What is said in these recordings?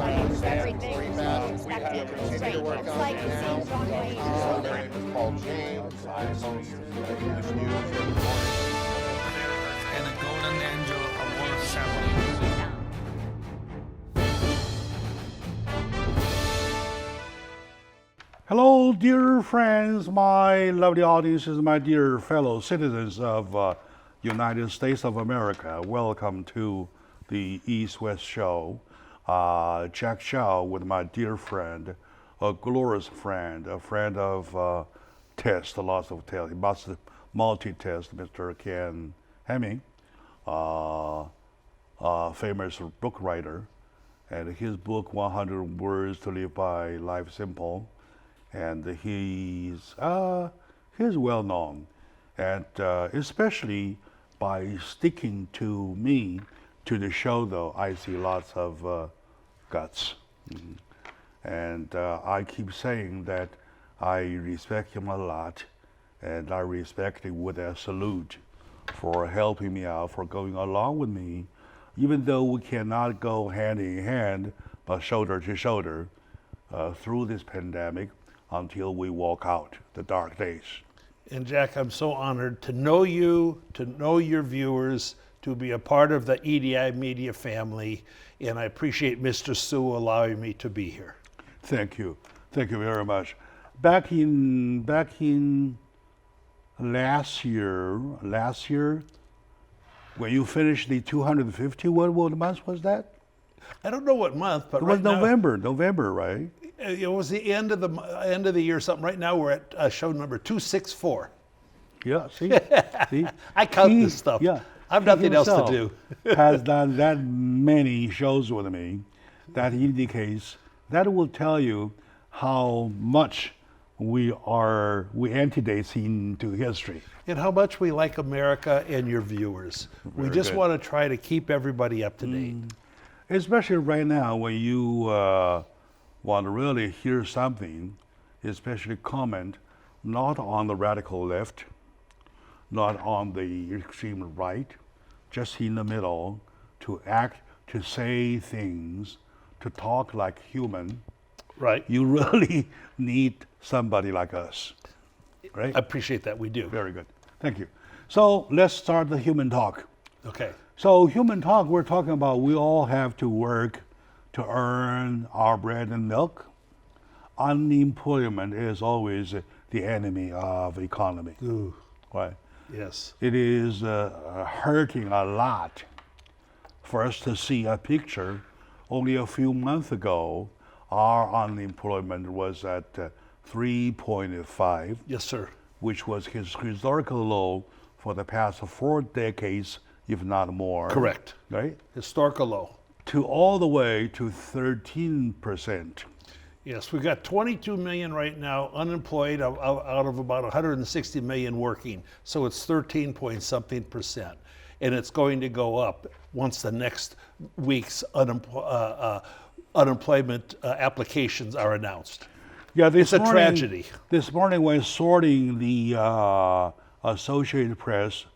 claims everything is being expected to be straight. Looks like it seems John Wayne. It's called James. I host this news every morning. And the Golden Angel Award ceremony. Hello, dear friends, my lovely audiences, my dear fellow citizens of United States of America. Welcome to the East-West Show. Jack Chow with my dear friend, a glorious friend, a friend of test, lots of test. He must multi-test, Mr. Ken Hemming, famous book writer. And his book, 100 Words to Live by, Life Simple. And he's well known, and especially by sticking to me, to the show though, I see lots of guts. And I keep saying that I respect him a lot, and I respect him with a salute for helping me out, for going along with me, even though we cannot go hand in hand, but shoulder to shoulder through this pandemic, until we walk out the dark days. And Jack, I'm so honored to know you, to know your viewers, to be a part of the EDI Media family, and I appreciate Mr. Sue allowing me to be here. Thank you very much. Back in last year, when you finished the 250, what month was that? I don't know what month, but It right was November, right? It was the end of the year. Something. Right now we're at show number 264. Yeah, see? I count this stuff. Yeah, I have nothing else to do. Has done that many shows with me. That indicates, that will tell you how much we antedate into history. And how much we like America and your viewers. We just want to try to keep everybody up to date. Especially right now when you want to really hear something, especially comment, not on the radical left, not on the extreme right, just in the middle, to act, to say things, to talk like human. Right. You really need somebody like us, right? I appreciate that, we do. Very good, thank you. So let's start the human talk. Okay. So human talk, we're talking about we all have to work to earn our bread and milk. Unemployment is always the enemy of economy. Ooh. Right? Yes. It is hurting a lot for us to see a picture. Only a few months ago, our unemployment was at 3.5. Yes, sir. Which was his historical low for the past 4 decades, if not more. Correct. Right? Historical low. To all the way to 13%. Yes, we've got 22 million right now unemployed out of about 160 million working. So it's 13 point something percent. And it's going to go up once the next week's unemployment applications are announced. Yeah, it's a tragedy. This morning when sorting the Associated Press,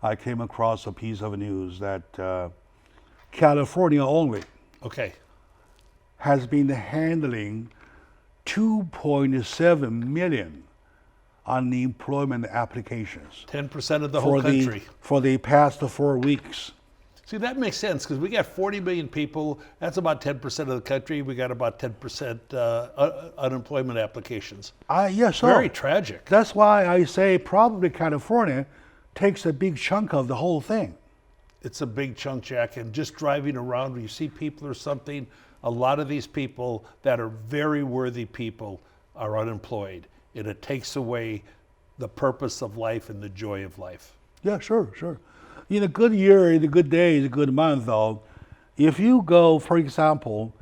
I came across a piece of news that California only has been handling 2.7 million unemployment applications. 10% of the whole country. For the past 4 weeks. See, that makes sense because we got 40 million people. That's about 10% of the country. We got about 10% unemployment applications. Yes, so very tragic. That's why I say probably California takes a big chunk of the whole thing. It's a big chunk, Jack, and just driving around when you see people or something, a lot of these people that are very worthy people are unemployed, and it takes away the purpose of life and the joy of life. Yeah, sure. In a good year, in a good day, in a good month, though, if you go, for example,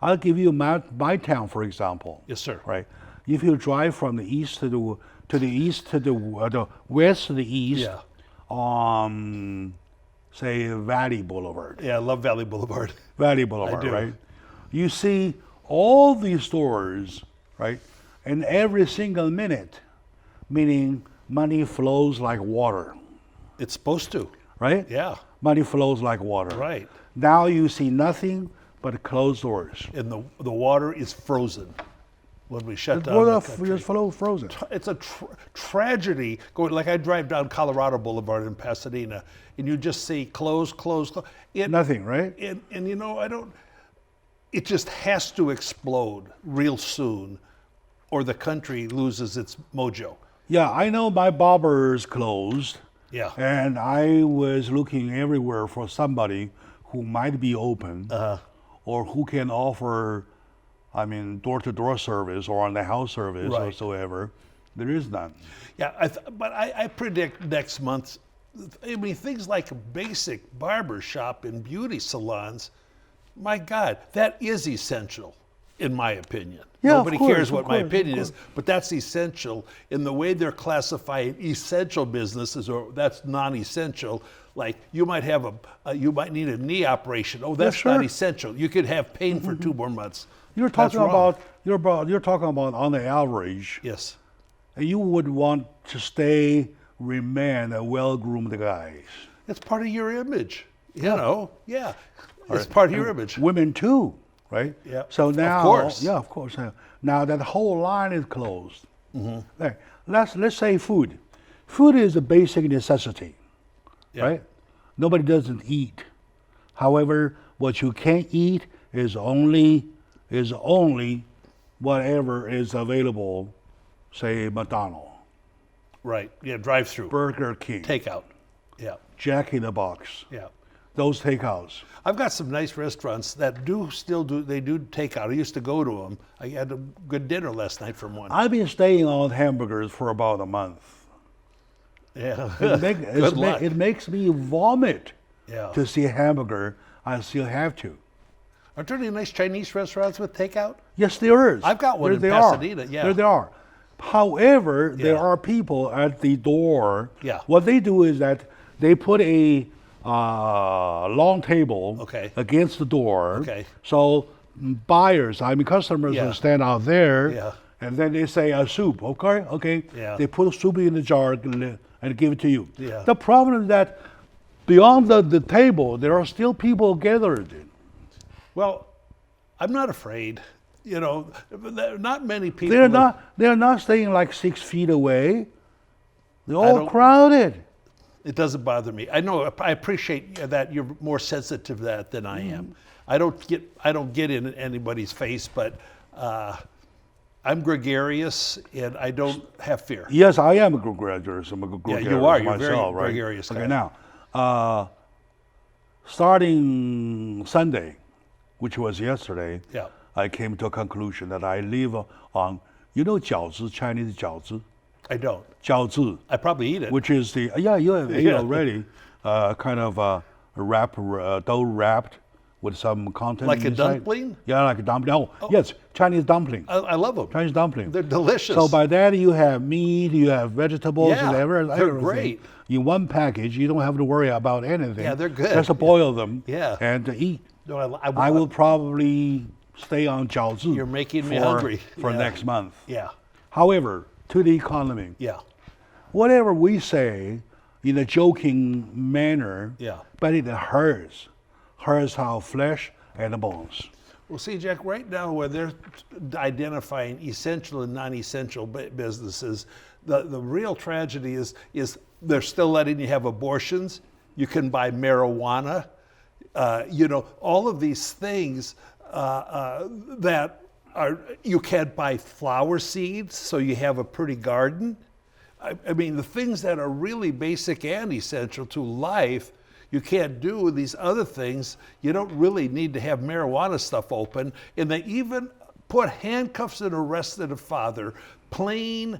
I'll give you my town, for example. Yes, sir. Right. If you drive from the east to the east to the west to the east, on say Valley Boulevard. Yeah, I love Valley Boulevard. Valley Boulevard, I do. right? You see all these stores, right? And every single minute, meaning money flows like water. It's supposed to. Right? Yeah. Money flows like water. Right. Now you see nothing but closed doors. And the water is frozen when we shut down Water the country. is frozen. It's a tragedy. Going like I drive down Colorado Boulevard in Pasadena, and you just see close. Nothing, right? And you know, I don't. It just has to explode real soon, or the country loses its mojo. Yeah, I know my barber's closed. Yeah. And I was looking everywhere for somebody who might be open or who can offer, door-to-door service or on the house service Right. whatsoever. There is none. Yeah, but I predict next month. I mean, things like a basic barber shop and beauty salons. My God, that is essential, in my opinion. Yeah, of Nobody course, cares of what my course, opinion of is, but that's essential in the way they're classifying essential businesses, or that's non-essential. Like you might have you might need a knee operation. Oh, that's sure. not essential. You could have pain for 2 more months. You're That's talking wrong. you're talking about on the average, Yes. you would want to remain a well-groomed guy. It's part of your image. You know, yeah. It's part of your image. Women too, right? Yeah, So of now, course. yeah, of course. Now that whole line is closed. Mm-hmm. Like, let's say food. Food is a basic necessity, Yeah. right? Nobody doesn't eat. However, what you can't eat is only whatever is available, say McDonald's, Right. Yeah, drive-through. Burger King, Takeout. Yeah. Jack in the Box. Yeah. Those takeouts. I've got some nice restaurants that still do takeout. I used to go to them. I had a good dinner last night from one. I've been staying on hamburgers for about a month. Yeah. Good luck. It makes me vomit Yeah. to see a hamburger. I still have to. Aren't there any nice Chinese restaurants with takeout? Yes, there is. I've got one There in they Pasadena, Are. yeah. There they are. However, there Yeah. are people at the door. Yeah. What they do is that they put a long table Okay. against the door. Okay. So buyers, customers Yeah. will stand out there. Yeah. And then they say a soup. Okay. Okay. Yeah. They put soup in the jar and give it to you. Yeah. The problem is that beyond the table, there are still people gathered. Well, I'm not afraid. You know, not many people. They're not staying like 6 feet away. They're I all don't- crowded. It doesn't bother me. I know. I appreciate that you're more sensitive to that than I am. I don't get in anybody's face, but I'm gregarious and I don't have fear. Yes, I am a gregarious. I'm a gregarious you are. You're myself, very right? gregarious Okay, guy. now, starting Sunday, which was yesterday, Yeah. I came to a conclusion that I live on, jiao zi, Chinese jiao zi, I don't. jiao zi, I probably eat it. which is you have ate Yeah. already, kind of dough wrapped with some content Like a inside. dumpling? Yeah, like a dumpling. Oh, yes, Chinese dumpling. I love them. Chinese dumpling. They're delicious. So by that you have meat, you have vegetables, Yeah, and they're everything. great. In one package, you don't have to worry about anything. Yeah, they're good. Just to boil them. Yeah. And to eat. No, I will probably stay on jiao zi. You're making me for- hungry. for Yeah. next month. Yeah. However, to the economy, Yeah. whatever we say in a joking manner, Yeah. but it hurts our flesh and bones. Well, see, Jack, right now where they're identifying essential and non-essential businesses, the real tragedy is they're still letting you have abortions. You can buy marijuana. All of these things that are, you can't buy flower seeds, so you have a pretty garden. I mean, the things that are really basic and essential to life, you can't do. These other things, you don't really need to have marijuana stuff open. And they even put handcuffs and arrested a father, plain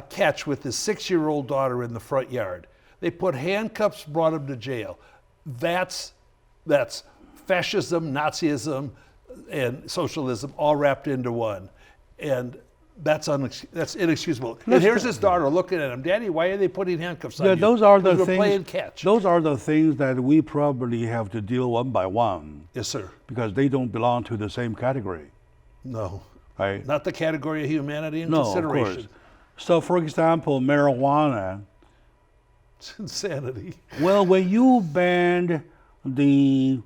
catch with his 6-year-old daughter in the front yard. They put handcuffs, brought him to jail. That's fascism, Nazism, and socialism all wrapped into one. And that's inexcusable. And here's his daughter looking at him. Daddy, why are they putting handcuffs on you? Those are the 'Cause we're things. playing catch. Those are the things that we probably have to deal one by one Yes, sir. because they don't belong to the same category, No. right? Not the category of humanity and No, of consideration. course. So, for example, marijuana. It's insanity. Well, when you banned the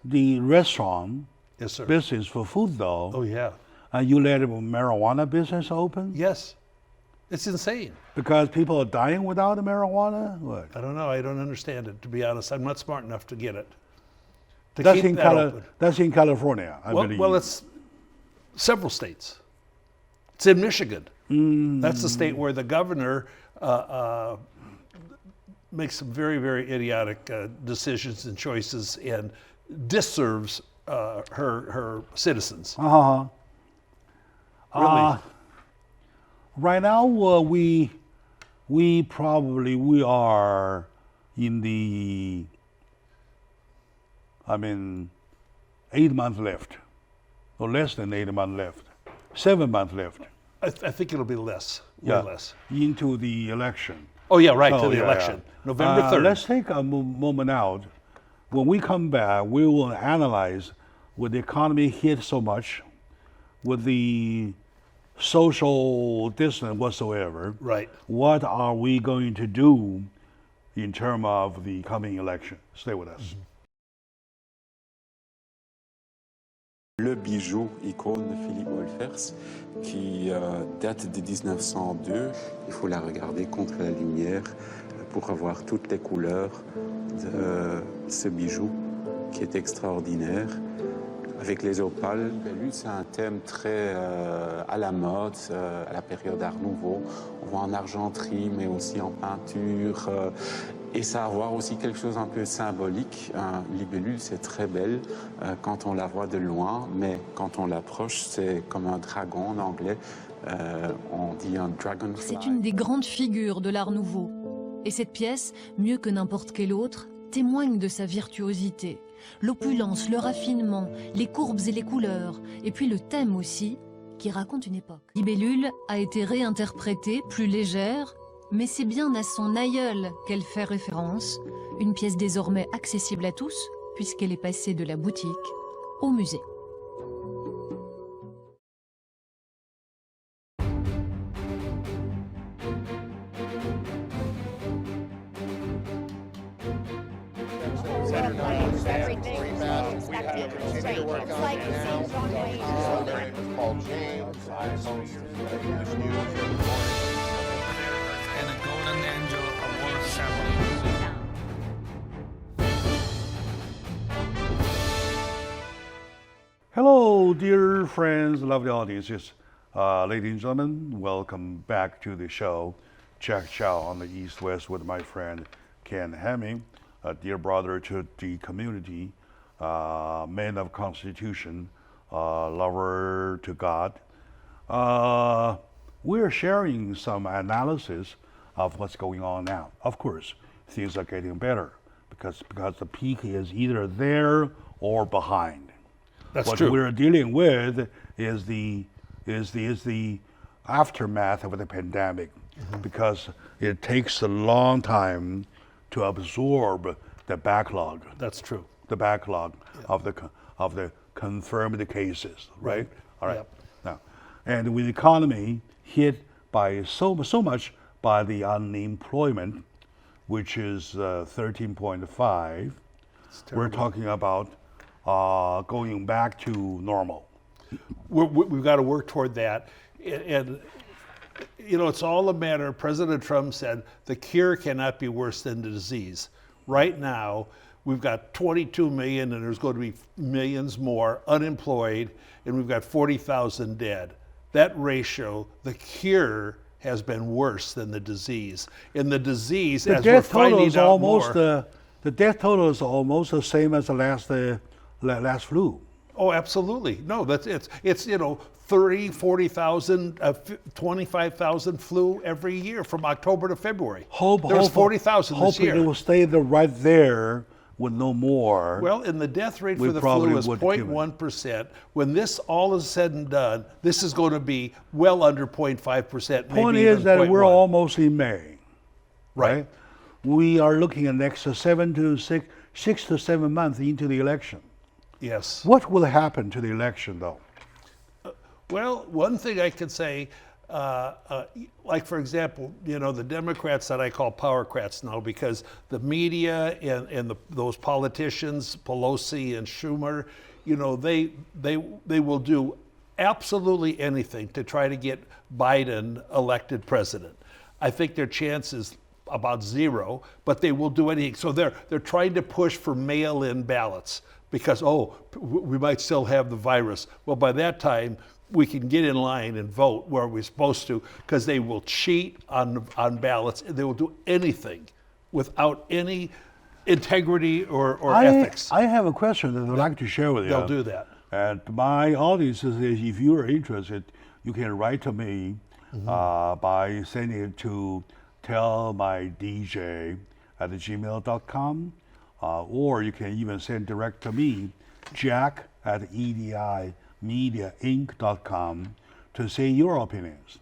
the restaurant Yes, sir. business for food, though, Oh, yeah. and you let a marijuana business open Yes. It's insane. because people are dying without the marijuana? What? I don't know. I don't understand it, to be honest. I'm not smart enough to get it. To That's keep in, that open. that's in California, I believe. Well, it's several states. It's in Michigan. That's the state where the governor makes some very, very idiotic decisions and choices and disserves her citizens. Uh-huh. Really. Right now, we are in the, 8 months left, or less than 8 months left, 7 months left. I think it'll be less, way less. Into the election. Oh, yeah, right, So, to the yeah, election. yeah. November 3rd. Let's take a moment out. When we come back, we will analyze with the economy hit so much, with the social distance whatsoever. Right. What are we going to do in terms of the coming election? Stay with us. Le bijou icône de Philippe Wolfers qui date de 1902. Il faut la regarder contre la lumière pour avoir toutes les couleurs de ce bijou qui est extraordinaire. Avec les opales, c'est un thème très à la mode, à la période Art Nouveau. On voit en argenterie, mais aussi en peinture. Et ça a à voir aussi quelque chose un peu symbolique. Un libellule, c'est très belle quand on la voit de loin, mais quand on l'approche, c'est comme un dragon en anglais. On dit un dragonfly. C'est une des grandes figures de l'Art Nouveau. Et cette pièce, mieux que n'importe quelle autre, témoigne de sa virtuosité. L'opulence, le raffinement, les courbes et les couleurs, et puis le thème aussi, qui raconte une époque. Libellule a été réinterprétée, plus légère, mais c'est bien à son aïeul qu'elle fait référence, une pièce désormais accessible à tous, puisqu'elle est passée de la boutique au musée. Called James. I host the English news every morning. And a golden angel award ceremony. Hello, dear friends, lovely audiences. Ladies and gentlemen, welcome back to the show. Jack Chow on the East West with my friend Ken Hemming, a dear brother to the community, man of Constitution, lover to God. We're sharing some analysis of what's going on now. Of course, things are getting better because the peak is either there or behind. That's What true. we're dealing with is the aftermath of the pandemic, because it takes a long time to absorb the backlog. That's true. The backlog of the confirmed cases, right? All right. Yep. Now, and with the economy hit by so much by the unemployment, which is 13.5, we're talking about going back to normal. We've got to work toward that. And, you know, it's all a matter. President Trump said the cure cannot be worse than the disease. Right now, we've got 22 million, and there's going to be millions more unemployed, and we've got 40,000 dead. That ratio, the cure has been worse than the disease. And the disease, The as we're death total finding is out almost more, the death total is almost the same as the last flu. oh, absolutely. No, it's 30, 40,000, 25,000 flu every year from October to February. There's 40,000 this Hoping year. it will stay there right there with no more. Well, and the death rate We for the probably flu is would 0.1%. When this all is said and done, this is going to be well under 0.5%. Point maybe is even that we're 0.1. almost in May, Right. We are looking at next 6 to 7 months into the election. Yes. What will happen to the election, though? Well, one thing I can say, like for example, the Democrats that I call powercrats now, because the media and those politicians, Pelosi and Schumer, they will do absolutely anything to try to get Biden elected president. I think their chance is about zero, but they will do anything. So they're trying to push for mail-in ballots because, we might still have the virus. Well, by that time, we can get in line and vote where we're supposed to, because they will cheat on ballots. They will do anything without any integrity or ethics. I have a question that I'd like to share with you. They'll do that. And my audience is, if you are interested, you can write to me by sending it to tellmydj@gmail.com, or you can even send direct to me, jack@edimediainc.com, to say your opinions.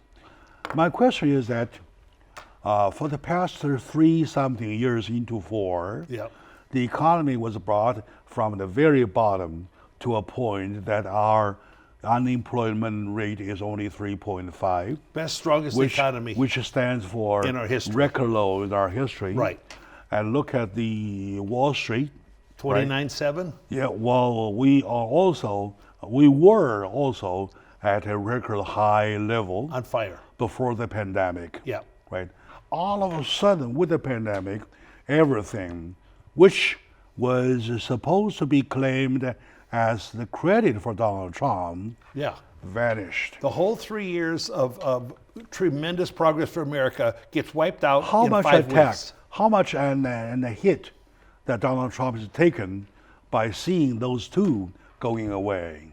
My question is that for the past 3-something years into 4, the economy was brought from the very bottom to a point that our unemployment rate is only 3.5. Best, strongest economy. Which stands for in our history. Record low in our history. Right. And look at the Wall Street. 29.7? Yeah, well, we were also at a record high level. On fire. Before the pandemic. Yeah. Right. All of a sudden, with the pandemic, everything which was supposed to be claimed as the credit for Donald Trump vanished. The whole 3 years of tremendous progress for America gets wiped out How in much 5 attack, weeks. how much and a hit that Donald Trump has taken by seeing those two going away?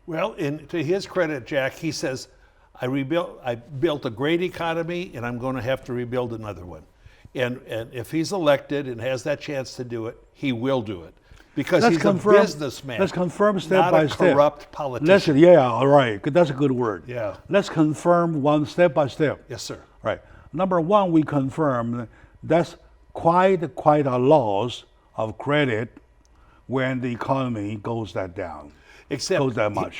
Well, to his credit, Jack, he says, I built a great economy, and I'm going to have to rebuild another one. And if he's elected and has that chance to do it, he will do it. Because he's a businessman. Let's confirm step by step. Not a corrupt politician. All right. That's a good word. Yeah. Let's confirm one step by step. Yes, sir. Right. Number one, we confirm that's quite a loss of credit when the economy goes that down. Except goes that much.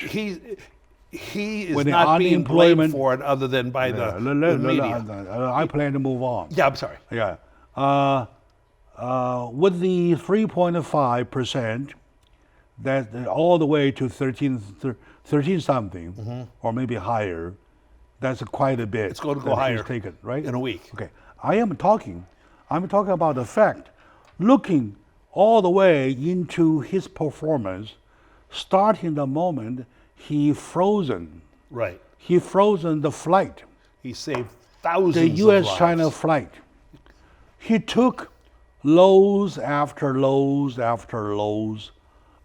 He is when not being blamed for it other than by the media. I plan to move on. Yeah, I'm sorry. Yeah. With the 3.5%, that all the way to 13 something, or maybe higher, that's quite a bit. It's going to go higher taken, right? In a week. Okay. I'm talking about the fact, looking all the way into his performance, starting the moment he frozen. Right. He frozen the flight. He saved thousands the of U.S.-China lives. flight. He took lows after lows after lows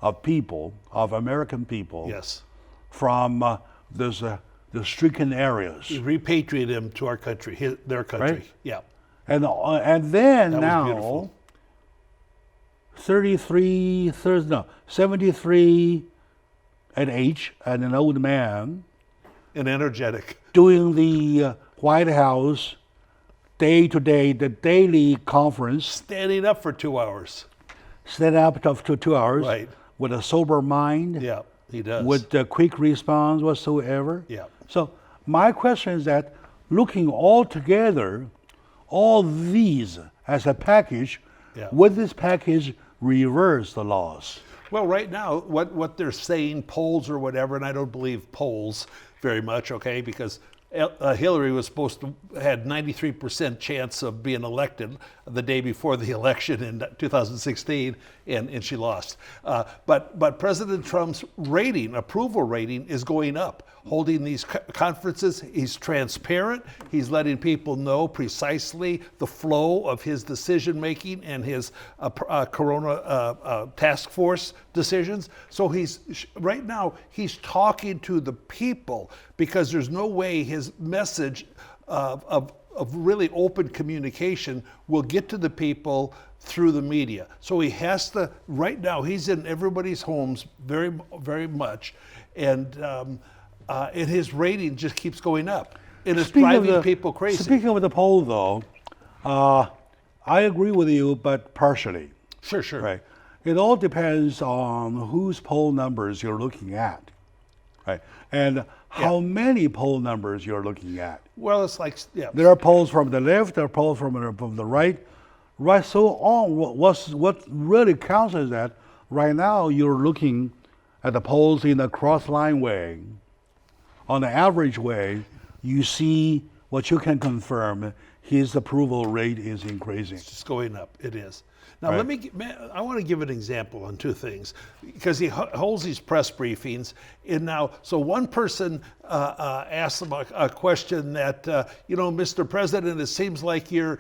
of people, of American people, from the stricken areas. He repatriated them to our country, their country. Right? Yeah. And then that now, was beautiful. 73 at age, and an old man. And energetic. Doing the White House day-to-day, the daily conference. Standing up for 2 hours. Standing up for 2 hours. Right. With a sober mind. Yeah, he does. With a quick response whatsoever. Yeah. So my question is that, looking all together, all these as a package, would this package reverse the loss? Well, right now, what they're saying, polls or whatever, and I don't believe polls very much, okay, because Hillary was had 93% chance of being elected the day before the election in 2016, and she lost. But President Trump's approval rating is going up. Holding these conferences, he's transparent. He's letting people know precisely the flow of his decision making and his Corona task force decisions. So right now he's talking to the people, because there's no way his message of really open communication will get to the people through the media. So he has to. Right now, he's in everybody's homes very, very much, and his rating just keeps going up, and it's driving people crazy. Speaking of the poll, though, I agree with you, but partially. Sure. Right. It all depends on whose poll numbers you're looking at, right? And how many poll numbers you're looking at. Well, it's like, yeah. There are polls from the left, there are polls from the right. Right, so on. What really counts is that right now you're looking at the polls in a cross-line way. On the average way, you see what you can confirm, his approval rate is increasing. It's going up. It is. Now, Right. I want to give an example on two things, because he holds these press briefings. And now, so one person asked him a question that, Mr. President, it seems like you're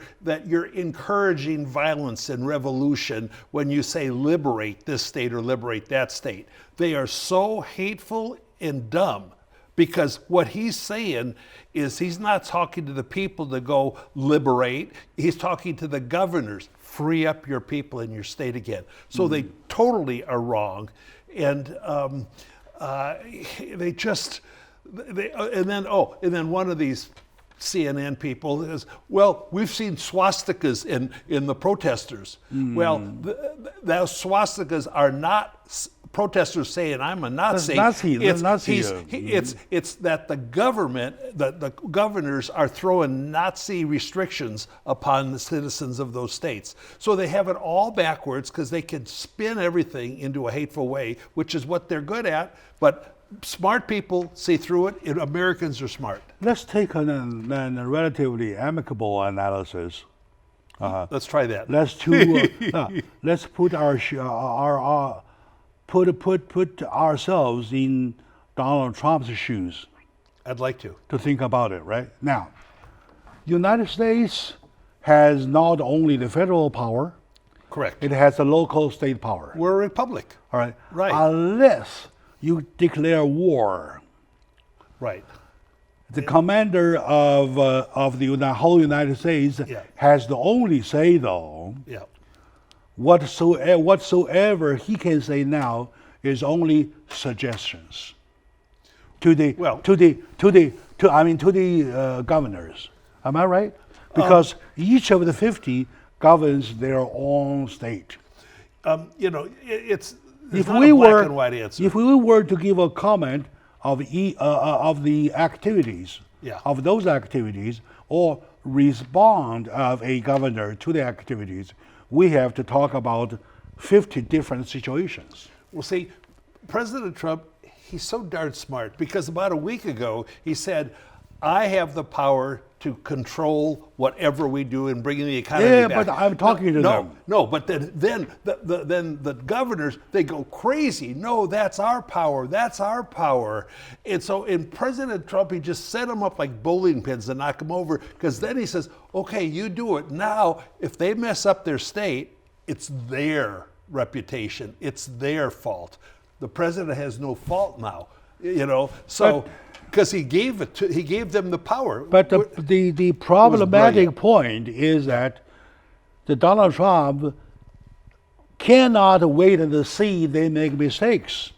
encouraging violence and revolution when you say liberate this state or liberate that state. They are so hateful and dumb. Because what he's saying is he's not talking to the people to go liberate. He's talking to the governors, free up your people in your state again. So they totally are wrong. And and then one of these CNN people is, well, we've seen swastikas in the protesters. Well, those swastikas are not protesters saying I'm a Nazi. That's Nazi. It's that the government, the governors are throwing Nazi restrictions upon the citizens of those states. So they have it all backwards because they can spin everything into a hateful way, which is what they're good at. But smart people see through it, and Americans are smart. Let's take a relatively amicable analysis. Let's try that. Let's put ourselves in Donald Trump's shoes I'd like to. think about it. Right now, United States has not only the federal power, Correct. it has the local state power. We're a republic. All right. Right. Unless you declare war, Right. the commander of the whole United States Yeah. has the only say, though. Yeah. Whatsoever he can say now is only suggestions to the governors. Am I right? Because each of the 50 governs their own state. It's If not we a black were and white answer. if we were to give a comment of the activities Yeah. of those activities or respond of a governor to the activities, we have to talk about 50 different situations. Well, see, President Trump, he's so darn smart, because about a week ago he said, I have the power to control whatever we do in bringing the economy Yeah, back. but I'm talking to them. No, but then the governors, they go crazy. No, that's our power. That's our power. And so in President Trump, he just set them up like bowling pins to knock them over, because then he says, okay, you do it. Now, if they mess up their state, it's their reputation. It's their fault. The president has no fault now, so because he gave them the power. But the problematic point is that the Donald Trump cannot wait and see they make mistakes.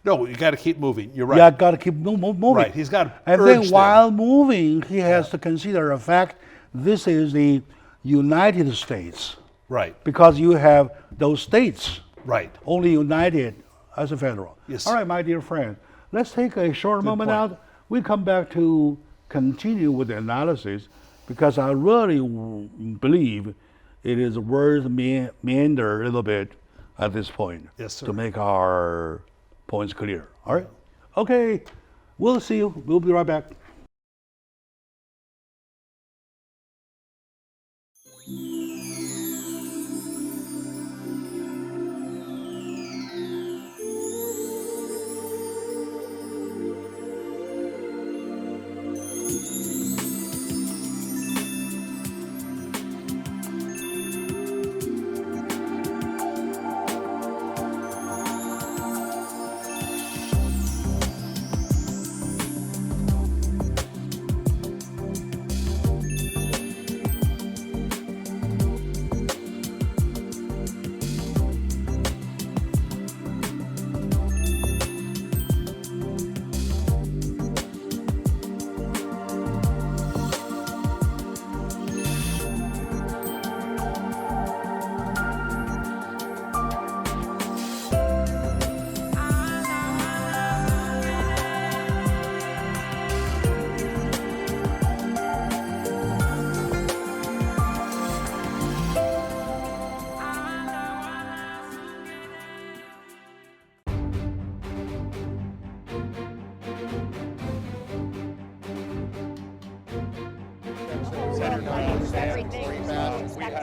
No, you got to keep moving. You're right. You got to keep moving. Right. He's got to And urge then them. while moving, he has to consider the fact this is the United States. Right. Because you have those states Right. only united as a federal. Yes. All right, my dear friend, let's take a short moment point. out. We come back to continue with the analysis, because I really believe it is worth meander a little bit at this point. Yes, sir. To make our points clear. All right? Okay, we'll see you. We'll be right back.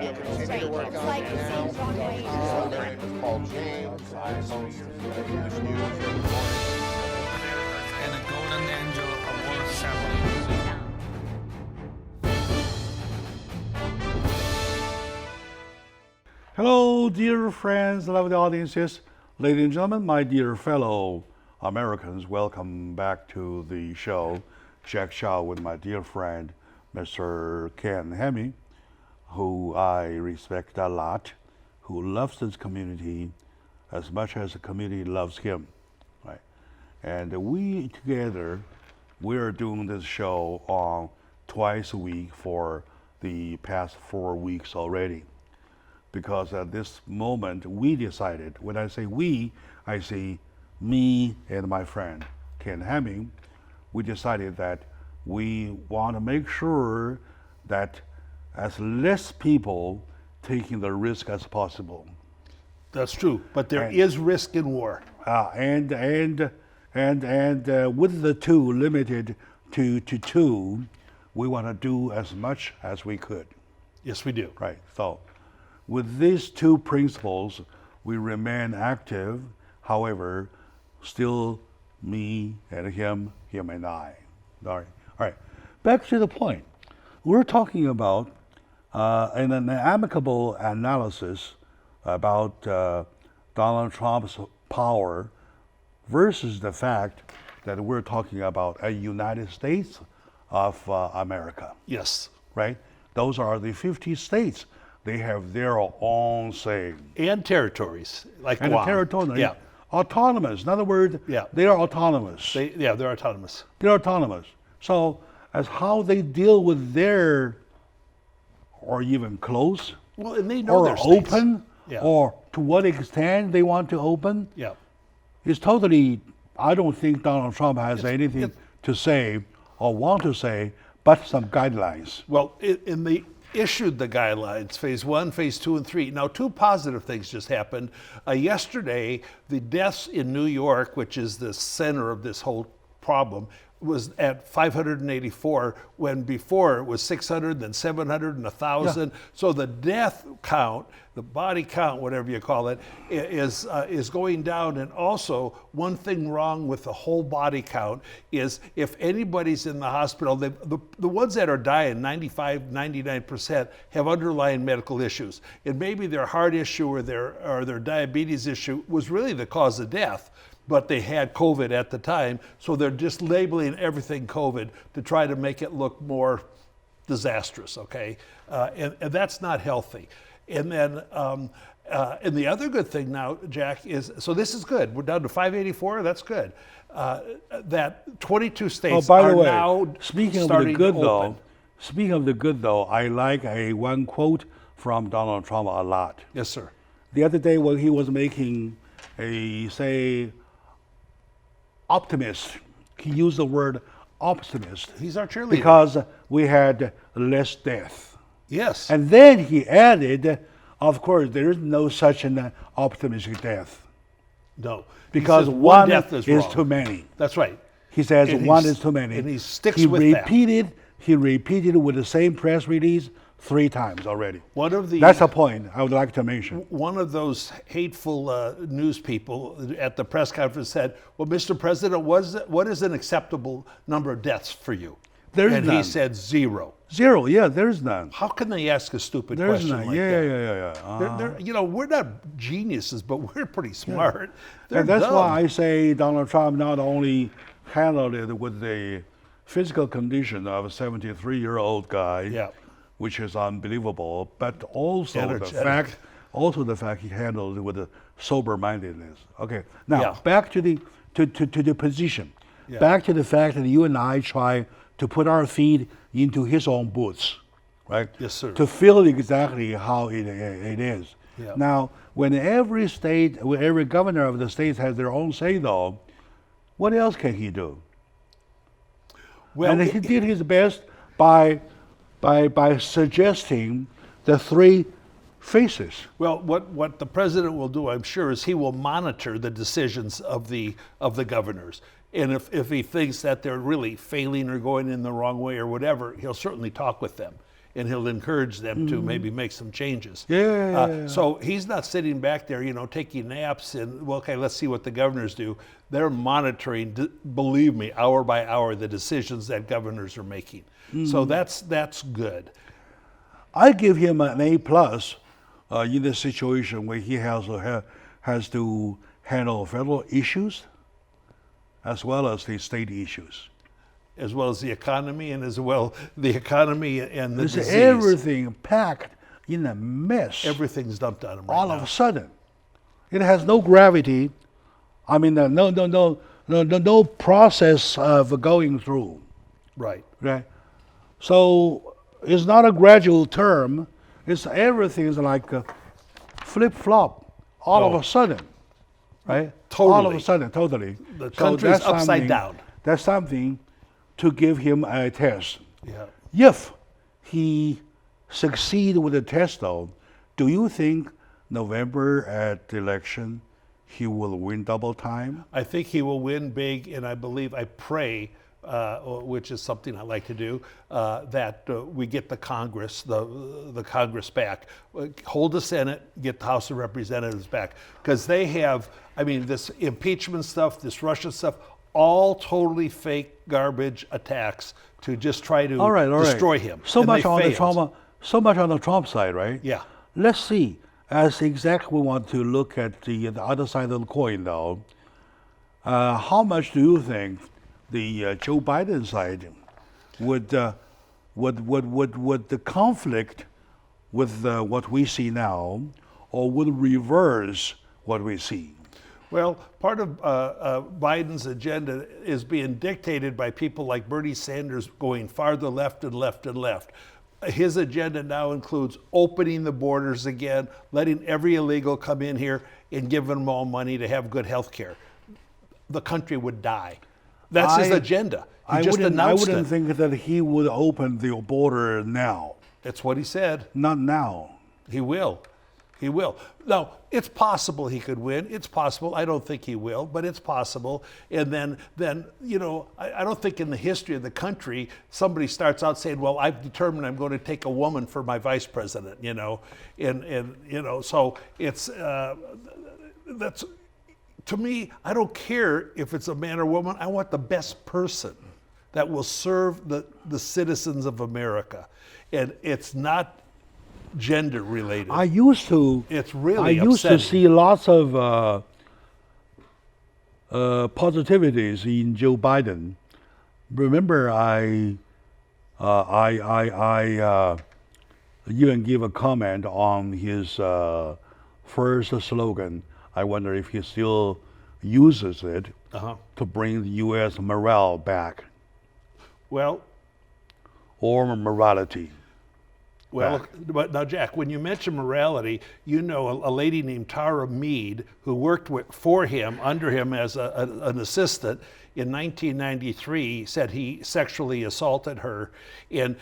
have continued to work on it now. My name is Paul James. I host English news every morning. And a golden angel award ceremony. Hello, dear friends, lovely audiences, ladies and gentlemen, my dear fellow Americans, welcome back to the show. Jack Shaw with my dear friend, Mr. Ken Hemming, who I respect a lot, who loves this community as much as the community loves him, right? And we together, we're doing this show on twice a week for the past 4 weeks already. Because at this moment, we decided, when I say we, I say me and my friend, Ken Hemming, we decided that we want to make sure that as less people taking the risk as possible. That's true, but there is risk in war. And with the two limited to two, we want to do as much as we could. Yes, we do. Right. So, with these two principles, we remain active. However, still me and him and I. All right. Back to the point. We're talking about an amicable analysis about Donald Trump's power versus the fact that we're talking about a United States of America. Yes. Right? Those are the 50 states. They have their own say. And territories, like And Guam. the territory, Yeah. autonomous. In other words, Yeah. they are autonomous. They're autonomous. They're autonomous. So, as how they deal with their, or even close, Well, and they know or their states. open, Yeah. or to what extent they want to open, Yeah. is totally, I don't think Donald Trump has anything to say or want to say, but some guidelines. Well, in the issued the guidelines, phase 1, phase 2, and 3. Now, two positive things just happened. Yesterday, the deaths in New York, which is the center of this whole problem, was at 584, when before it was 600, then 700, and 1,000. So the death count, the body count, whatever you call it, is going down. And also, one thing wrong with the whole body count is if anybody's in the hospital, the ones that are dying, 95, 99%, have underlying medical issues. And maybe their heart issue or their diabetes issue was really the cause of death, but they had COVID at the time, so they're just labeling everything COVID to try to make it look more disastrous, okay? And that's not healthy. And then, and the other good thing now, Jack, is, so this is good. We're down to 584, that's good. That 22 states by the are way, now speaking of the starting good to though, open. speaking of the good though, I like one quote from Donald Trump a lot. Yes, sir. The other day when he was making optimist, he used the word optimist He's our cheerleader. because we had less death. Yes. And then he added, of course, there is no such an optimistic death No. He because says one death is wrong. too many. That's right. He says And one he's- is too many. and he sticks he with that. He repeated with the same press release 3 times already. One of the That's a point I would like to mention. One of those hateful news people at the press conference said, well, Mr. President, what is an acceptable number of deaths for you? There's and none. he said 0. 0, yeah, there's none. How can they ask a stupid There's question none. like Yeah. that? They're, you know, we're not geniuses, but we're pretty smart. They're And that's dumb. why I say Donald Trump not only handled it with the physical condition of a 73-year-old guy, Yeah. which is unbelievable, but also Energetic. the fact he handled it with a sober-mindedness. Okay, now Yeah. back to the position. Yeah. Back to the fact that you and I try to put our feet into his own boots, right? Yes, sir. To feel exactly how it is. Yeah. Now, when every governor of the states has their own say, though, what else can he do? Well, And he did his best by suggesting the 3 faces. Well, what the president will do, I'm sure, is he will monitor the decisions of the governors. And if he thinks that they're really failing or going in the wrong way or whatever, he'll certainly talk with them. and he'll encourage them to maybe make some changes. Yeah. So he's not sitting back there, taking naps and, well, okay, let's see what the governors do. They're monitoring, believe me, hour by hour, the decisions that governors are making. So that's good. I give him an A plus in the situation where he has to handle federal issues as well as the state issues. As well as the economy, and as well the economy and the There's disease. everything packed in a mess. Everything's dumped on him right all now. of a sudden, it has no gravity. I mean, no process of going through. Right. Okay, so it's not a gradual term. It's everything's like a flip flop all of a sudden, right? All of a sudden, totally. The So country's that's upside something- down. That's something to give him a test. Yeah. If he succeed with the test, though, do you think November at the election he will win double time? I think he will win big, and I pray, which is something I like to do, that we get the Congress, the Congress back, hold the Senate, get the House of Representatives back, because they have, this impeachment stuff, this Russia stuff, all totally fake garbage attacks to just try to destroy him. So And much they on the failed. Trump, so much on the Trump side, right? Yeah. Let's see. As exactly we want to look at the other side of the coin, though. How much do you think the Joe Biden side would the conflict with what we see now, or would reverse what we see? Well, part of Biden's agenda is being dictated by people like Bernie Sanders going farther left and left and left. His agenda now includes opening the borders again, letting every illegal come in here and giving them all money to have good health care. The country would die. That's his agenda. He just announced I wouldn't it. think that he would open the border now. That's what he said. Not now. He will. He will. Now, it's possible he could win. It's possible. I don't think he will, but it's possible. And then I don't think in the history of the country somebody starts out saying, "Well, I've determined I'm going to take a woman for my vice president." So it's that's to me. I don't care if it's a man or woman. I want the best person that will serve the citizens of America, and it's not gender related. I used to. It's really I used to upsetting. see lots of positivities in Joe Biden. Remember, I even give a comment on his first slogan. I wonder if he still uses it to bring the U.S. morale back, Well, or morality. but now, Jack, when you mention morality, a lady named Tara Meade who worked for him, under him as an assistant in 1993, said he sexually assaulted her. And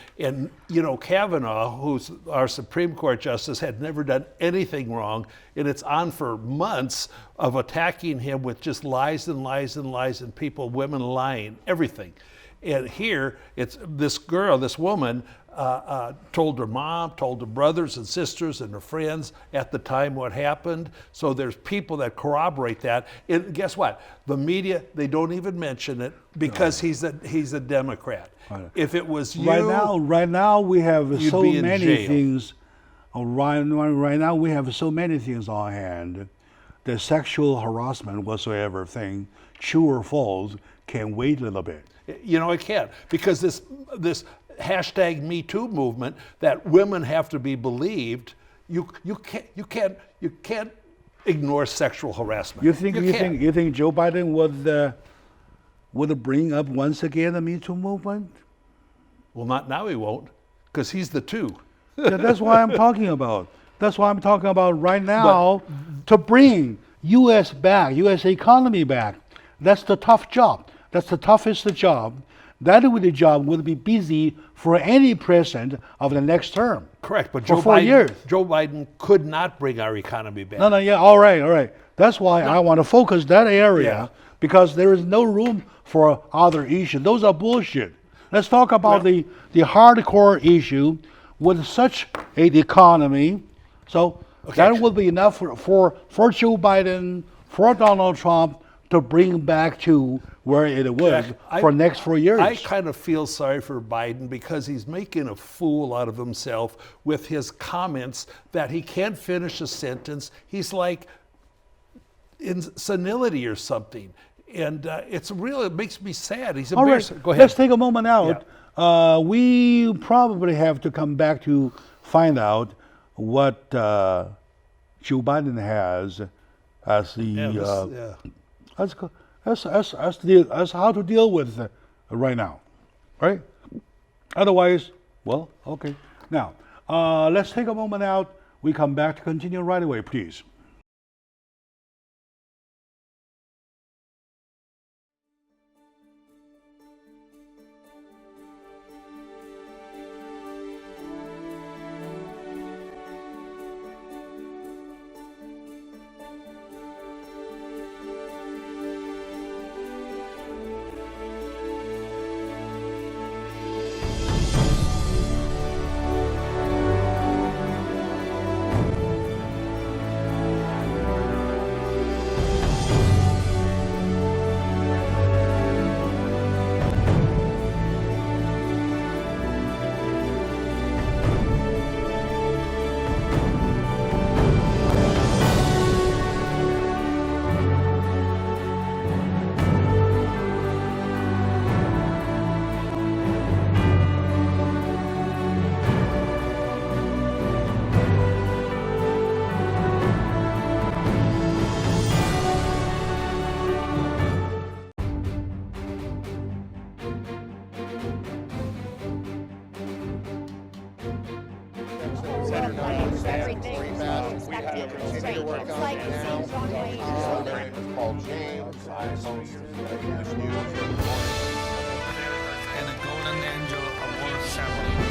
Kavanaugh, who's our Supreme Court justice, had never done anything wrong. And it's on for months of attacking him with just lies and lies and lies, and women lying, everything. And here, it's this girl, this woman, told her mom, told her brothers and sisters and her friends at the time what happened. So there's people that corroborate that. And guess what? The media, they don't even mention it because he's a Democrat. If it was you, right now we have you'd so be in many jail. things. Right now we have so many things on hand. The sexual harassment whatsoever thing, true or false, can wait a little bit. it can't, because this hashtag Me Too movement that women have to be believed. You can't ignore sexual harassment. You think Joe Biden would bring up once again the Me Too movement? Well, not now. He won't, because he's the two. Yeah, that's why I'm talking about. That's why I'm talking about right now, to bring U.S. back, U.S. economy back. That's the tough job. That's the toughest job. That would the job would be busy for any president of the next term. Correct, but For 4 years. Joe Biden could not bring our economy back. No, yeah, all right. That's why I want to focus that area, because there is no room for other issues. Those are bullshit. Let's talk about the hardcore issue, with such an economy, so that will be enough for Joe Biden, for Donald Trump to bring back to where it was Jack, for next 4 years. I kind of feel sorry for Biden because he's making a fool out of himself with his comments that he can't finish a sentence. He's like in senility or something. And it makes me sad. He's All embarrassed. right, Go ahead. let's take a moment out. We probably have to come back to find out what Joe Biden has as the as how to deal with right now, right? Otherwise, well, okay. Now, let's take a moment out. We come back to continue right away, please. Everything continue to work on it now. My name is Paul James. I host English news every morning. And a golden angel award ceremony.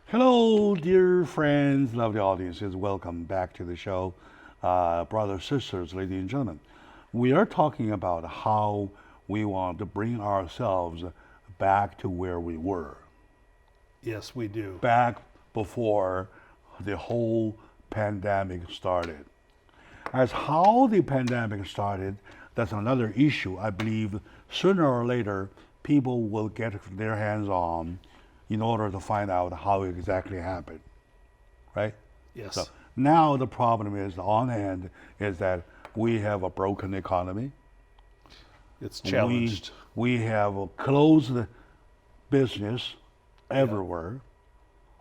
Hello, dear friends, lovely audiences. Welcome back to the show. Brothers, sisters, ladies and gentlemen. We are talking about how we want to bring ourselves back to where we were. Yes, we do. Back before the whole pandemic started. As how the pandemic started, that's another issue. I believe sooner or later people will get their hands on in order to find out how it exactly happened, right? Yes. So now the problem is, on hand, is that we have a broken economy. It's challenged. We have a closed business everywhere.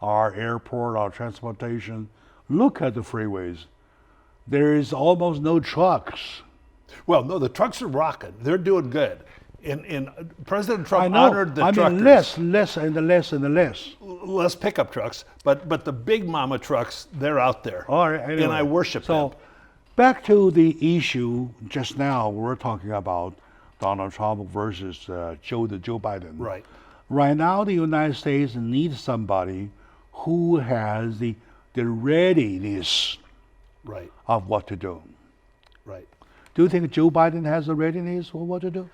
Our airport, our transportation. Look at the freeways. There is almost no trucks. Well, no, the trucks are rocking. They're doing good. And President Trump I know. honored the truckers. Less and less. Less pickup trucks, but the big mama trucks, they're out there. All right, anyway. And I worship them. So, back to the issue just now, we're talking about Donald Trump versus Joe Biden. Right. Right now, the United States needs somebody who has the readiness Right. of what to do. Right. Do you think Joe Biden has the readiness for what to do?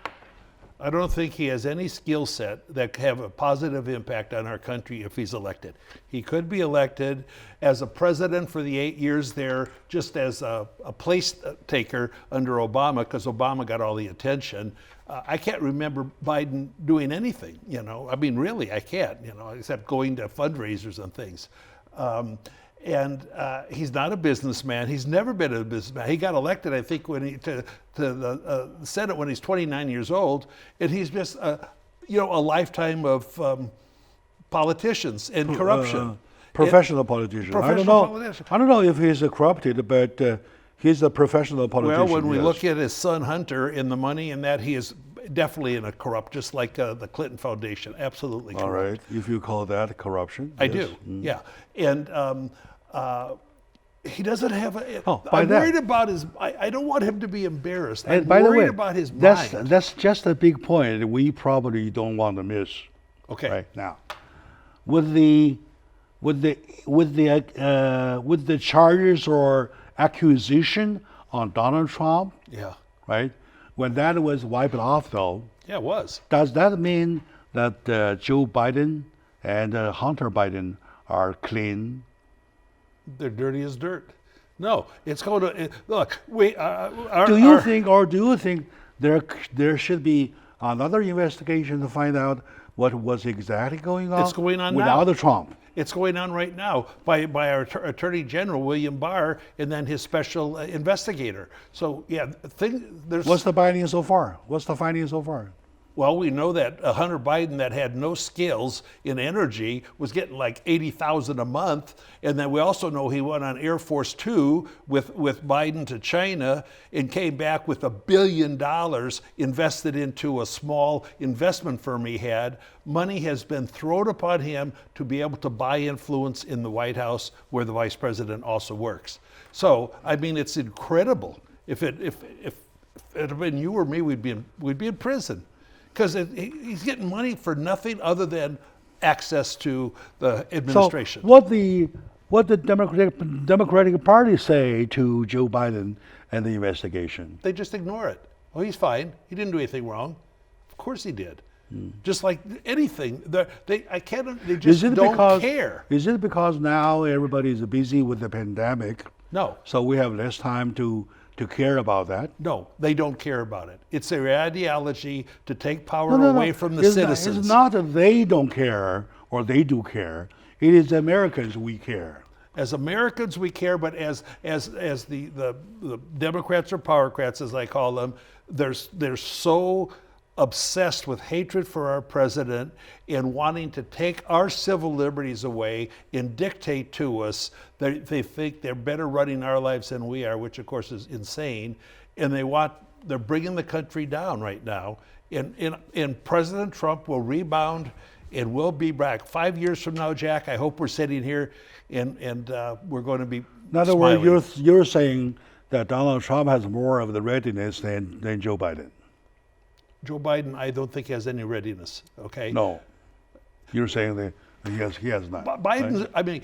I don't think he has any skill set that could have a positive impact on our country if he's elected. He could be elected as a president for the 8 years there, just as a place taker under Obama, because Obama got all the attention. I can't remember Biden doing anything, you know. I mean, really, I can't, you know, except going to fundraisers and things. And he's not a businessman. He's never been a businessman. He got elected, I think, to the Senate when he's 29 years old, and he's just a lifetime of politicians and corruption. Professional politician. I don't know if he's corrupted, but he's a professional politician. Well, when we yes. look at his son Hunter and the money and that, he is definitely in a corrupt, just like the Clinton Foundation, absolutely corrupt. All right, if you call that corruption. I yes. do, yeah. And he doesn't have a. I'm worried about his. I don't want him to be embarrassed. And I'm by the worried way, about his that's mind. just a big point we probably don't want to miss. Okay. Right now, with the charges or accusation on Donald Trump, Yeah. right? When that was wiped off, though, Yeah, it was. Does that mean that Joe Biden and Hunter Biden are clean? They're dirty as dirt. No, it's going to look. Do you think there should be another investigation to find out what was exactly going on? It's going on without now. Trump. It's going on right now by our Attorney General William Barr and then his special investigator. So yeah, there's. What's the finding so far? Well, we know that Hunter Biden, that had no skills in energy, was getting like $80,000 a month, and then we also know he went on Air Force Two with Biden to China and came back with $1 billion invested into a small investment firm he had. Money has been thrown upon him to be able to buy influence in the White House, where the vice president also works. So I mean, it's incredible. If it had been you or me, we'd be in prison. Because he's getting money for nothing other than access to the administration. So what the Democratic Party say to Joe Biden and the investigation? They just ignore it. Oh, he's fine. He didn't do anything wrong. Of course he did. Just like anything, they just don't care. Is it because now everybody's busy with the pandemic? No. So we have less time to care about that? No, they don't care about it. It's their ideology to take power away from the citizens. It's not that they don't care or they do care. It is Americans we care. As Americans, we care, but as the Democrats or powercrats, as I call them, they're so obsessed with hatred for our president and wanting to take our civil liberties away and dictate to us. They think they're better running our lives than we are, which of course is insane. And they're bringing the country down right now. And President Trump will rebound and we'll be back 5 years from now, Jack. I hope we're sitting here and we're going to be In other smiling. words, you're saying that Donald Trump has more of the readiness than Joe Biden. Joe Biden, I don't think has any readiness. Okay. No, you're saying that he has not. Biden's, right? I mean,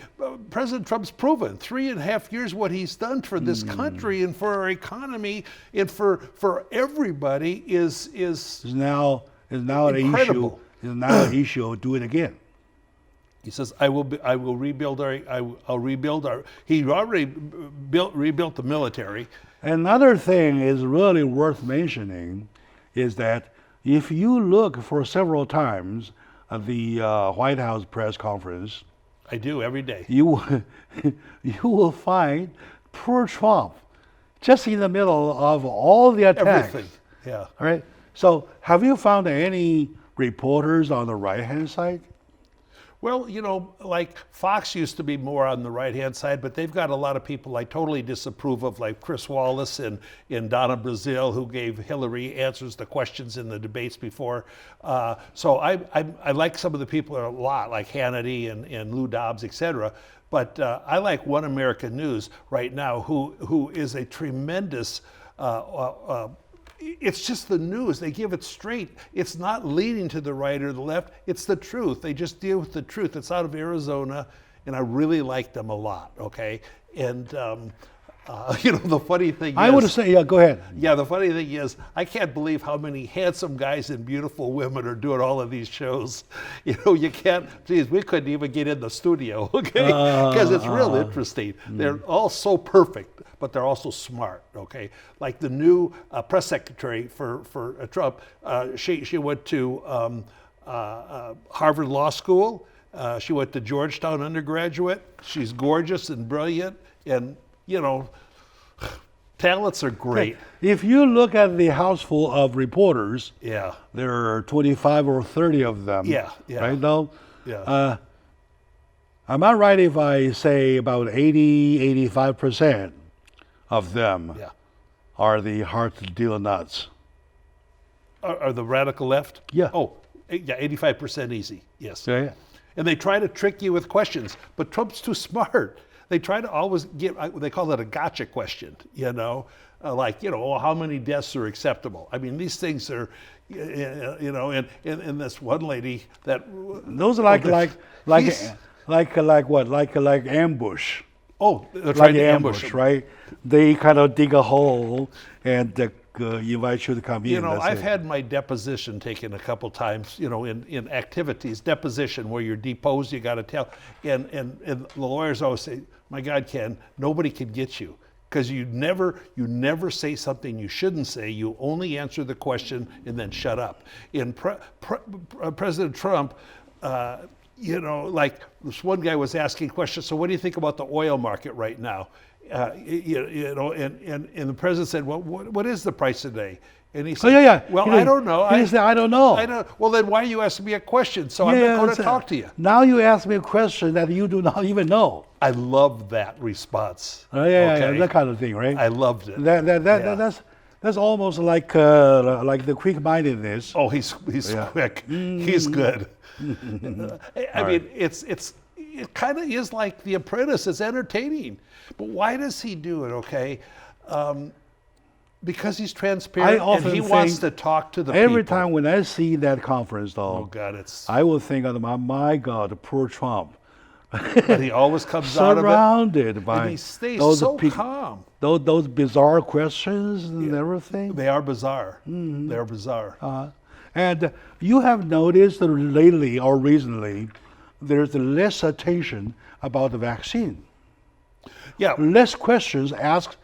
President Trump's proven 3.5 years what he's done for this country and for our economy and for everybody is now an incredible. issue. Is now an issue. Do it again. He says, I will rebuild I'll rebuild our. He already rebuilt the military. Another thing is really worth mentioning is that if you look for several times at the White House press conference, I do every day. you will find poor Trump just in the middle of all the attacks. Everything. Yeah. All right. So have you found any reporters on the right-hand side? Well, you know, like Fox used to be more on the right-hand side, but they've got a lot of people I totally disapprove of, like Chris Wallace and Donna Brazile, who gave Hillary answers to questions in the debates before. So I like some of the people a lot, like Hannity and Lou Dobbs, et cetera. But I like One American News right now, who is a tremendous it's just the news. They give it straight. It's not leaning to the right or the left. It's the truth. They just deal with the truth. It's out of Arizona, and I really like them a lot, okay? And, you know, the funny thing I would say, yeah, go ahead. Yeah, the funny thing is, I can't believe how many handsome guys and beautiful women are doing all of these shows. You know, you can't, geez, we couldn't even get in the studio, okay? Because it's real interesting. They're all so perfect, but they're also smart, okay? Like the new press secretary for Trump, she went to Harvard Law School. She went to Georgetown undergraduate. She's gorgeous and brilliant, and you know, talents are great. If you look at the house full of reporters, Yeah. there are 25 or 30 of them. Yeah. Right now? Yeah. Am I right if I say about 85% of them Yeah. are the heart deal nuts? Are the radical left? Yeah. Oh, yeah, 85% easy. Yes. Okay. And they try to trick you with questions, but Trump's too smart. They try to always they call it a gotcha question, you know, like, you know, how many deaths are acceptable? I mean, these things are, you know, and this one lady that. Those are like what? Like ambush. Oh, they're Like trying to ambush ambush, him. right? They kind of dig a hole and invite you to come in. You know, That's I've it. had my deposition taken a couple times, you know, in activities, deposition where you're deposed, you got to tell. And the lawyers always say, my God, Ken, nobody can get you. Because you never say something you shouldn't say. You only answer the question and then shut up. In President Trump, you know, like this one guy was asking questions. So what do you think about the oil market right now? You know, and the president said, well, what is the price today? And he said, yeah. well, He I did- don't know. he said, I don't know. I don't. Well, then why are you asking me a question? So I'm not going to talk to you. Now you ask me a question that you do not even know. I love that response. Yeah, Okay? that kind of thing, right? I loved it. That's almost like the quick-mindedness. Oh, he's quick. He's good. I mean, it kind of is like The Apprentice. It's entertaining, but why does he do it? Okay, because he's transparent and he wants to talk to the people. Every time when I see that conference, though, Oh God, it's. I will think of my God, poor Trump. But he always comes out of it, Surrounded by and he stays those so calm. those bizarre questions and everything. They are bizarre. They're bizarre. And you have noticed that lately or recently, there's less attention about the vaccine. Yeah. Less questions asked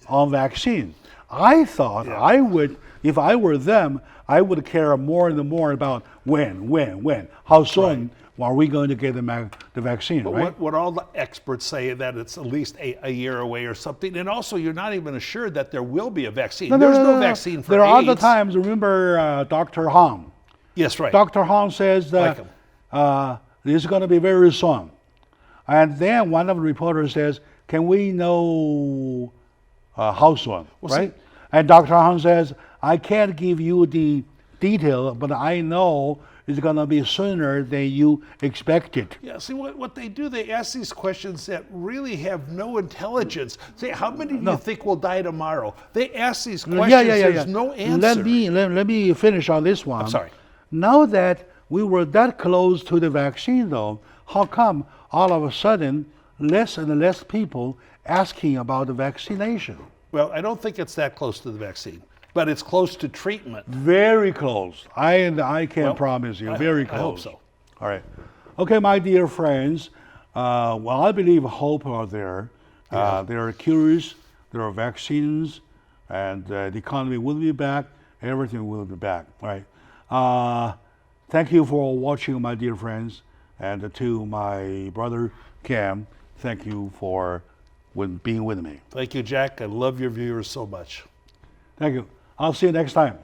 on vaccine. I thought I would, if I were them, I would care more and more about when, how soon are we going to get the vaccine, But right? what all the experts say that it's at least a year away or something, and also you're not even assured that there will be a vaccine. There's no vaccine for There are other AIDS. times, remember Dr. Hong? Yes, right. Dr. Hong says Like that him. this is going to be very soon. And then one of the reporters says, can we know how soon, right? And Dr. Hong says, I can't give you the detail, but I know it's going to be sooner than you expected. Yeah, see what they do, they ask these questions that really have no intelligence. Say, how many do you think will die tomorrow? They ask these questions, there's no answer. Let me finish on this one. I'm sorry. Now that we were that close to the vaccine, though, how come all of a sudden less and less people asking about the vaccination? Well, I don't think it's that close to the vaccine, but it's close to treatment. Very close. I can Well, promise you, very close. I hope so. All right. Okay, my dear friends. Well, I believe hope are there. They are cures. There are vaccines, and the economy will be back. Everything will be back. All right. Thank you for watching, my dear friends, and to my brother Cam. Thank you for being with me. Thank you, Jack. I love your viewers so much. Thank you. I'll see you next time.